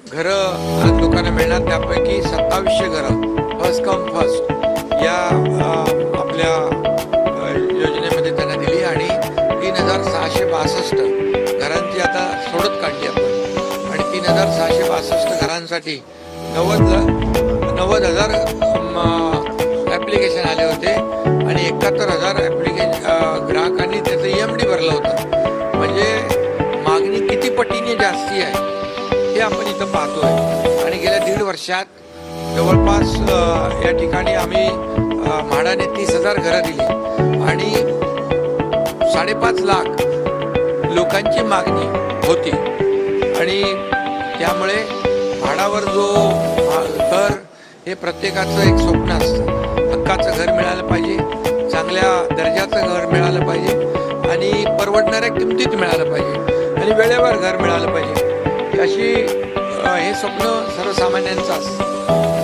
घरं आज लोकांना मिळणार, त्यापैकी 2700 घरं फर्स्ट कम फर्स्ट या आपल्या योजनेमध्ये त्यांना दिली आणि 3662 घरांची आता सोडत काढली आपण आणि 3662 घरांसाठी 90,000 ॲप्लिकेशन आले होते आणि 71,000 ग्राहकांनी त्याचं EMD भरलं होतं. म्हणजे मागणी किती पटीने जास्ती आहे हे आपण इथं पाहतोय. आणि गेल्या 1.5 वर्षात जवळपास या ठिकाणी आम्ही म्हाडाने 30,000 घरं दिली आणि 5.5 लाख लोकांची मागणी होती आणि त्यामुळे म्हाडावर जो घर हे प्रत्येकाचं एक स्वप्न असतं. हक्काचं घर मिळालं पाहिजे, चांगल्या दर्जाचं घर मिळालं पाहिजे आणि परवडणाऱ्या किमतीत मिळालं पाहिजे आणि वेळेवर घर मिळालं पाहिजे अशी हे स्वप्न सर्वसामान्यांचं असतं.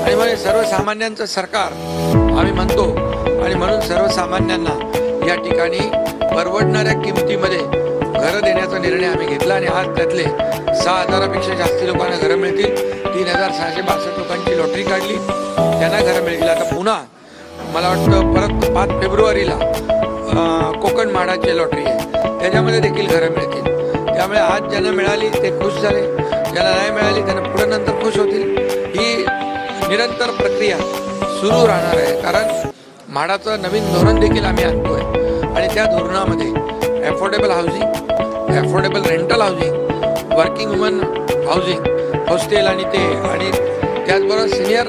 आणि मग सर्वसामान्यांचं सरकार आम्ही म्हणतो आणि म्हणून सर्वसामान्यांना या ठिकाणी परवडणाऱ्या किमतीमध्ये घरं देण्याचा निर्णय आम्ही घेतला आणि आज त्यातले 6,000पेक्षा जास्ती लोकांना घरं मिळतील. 3,662 लोकांची लॉटरी काढली, त्यांना घरं मिळतील. आता पुन्हा मला वाटतं परत 5 फेब्रुवारीला कोकण म्हाडाची लॉटरी आहे, त्याच्यामध्ये देखील घरं मिळतील. त्यामुळे आज ज्यांना मिळाली ते खुश झाले, ज्यांना नाही मिळाली त्यांना पुढे नंतर खुश होतील. ही निरंतर प्रक्रिया सुरू राहणार आहे, कारण म्हाडाचं नवीन धोरण देखील आम्ही आणतोय आणि त्या धोरणामध्ये affordable housing, affordable rental housing, working woman housing, hostel आणि त्याचबरोबर सिनियर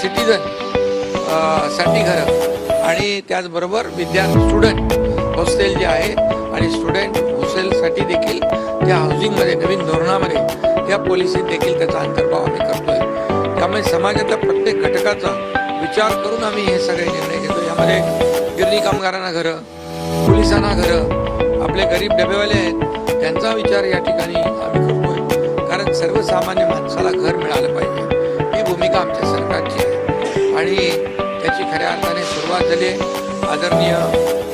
सिटीजन साठी घरं आणि त्याचबरोबर स्टुडंट हॉस्टेल जे आहे आणि स्टुडंट हॉस्टेलसाठी देखील त्या हाऊसिंगमध्ये नवीन धोरणामध्ये त्या पॉलिसीत देखील त्याचा अंतर्भाव आम्ही करतोय. त्यामुळे समाजातल्या प्रत्येक घटकाचा विचार करून आम्ही हे सगळे निर्णय घेतो. यामध्ये गिरणी कामगारांना घरं, पोलिसांना घरं, आपले गरीब डबेवाले आहेत त्यांचा विचार या ठिकाणी आम्ही करतोय, कारण सर्वसामान्य माणसाला घर मिळालं पाहिजे ही भूमिका आमच्या सरकारची आहे आणि त्याची खऱ्या अर्थाने सुरुवात झाली आहे. आदरणीय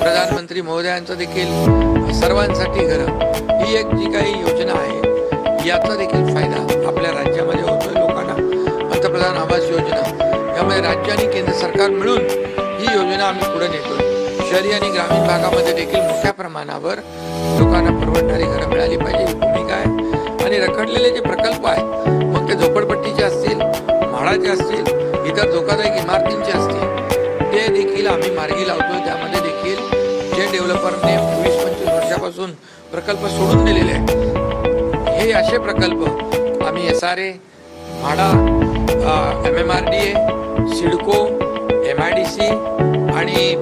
प्रधानमंत्री महोदयांचं देखील सर्वांसाठी घरं ही एक जी काही योजना आहे याचा देखील फायदा आपल्या राज्यामध्ये होतोय लोकांना. पंतप्रधान आवास योजना यामध्ये राज्य आणि केंद्र सरकार मिळून ही योजना आम्ही पुढे नेतोय. शहरी आणि ग्रामीण भागामध्ये देखील मोठ्या प्रमाणावर लोकांना परवडणारी घरं मिळाली पाहिजे ही भूमिका आहे. आणि रखडलेले जे प्रकल्प आहेत मग ते झोपडपट्टीचे असतील, म्हाडाचे असतील, इतर धोकादायक इमारतींचे असतील, ते देखील आम्ही मार्गी लावतोय. त्यामध्ये देखील जे डेव्हलपरने 20-25 वर्षापासून प्रकल्प सोडून दिलेले आहेत हे असे प्रकल्प आम्ही SRA, MHADA, MMRDA, CIDCO, MIDC आणि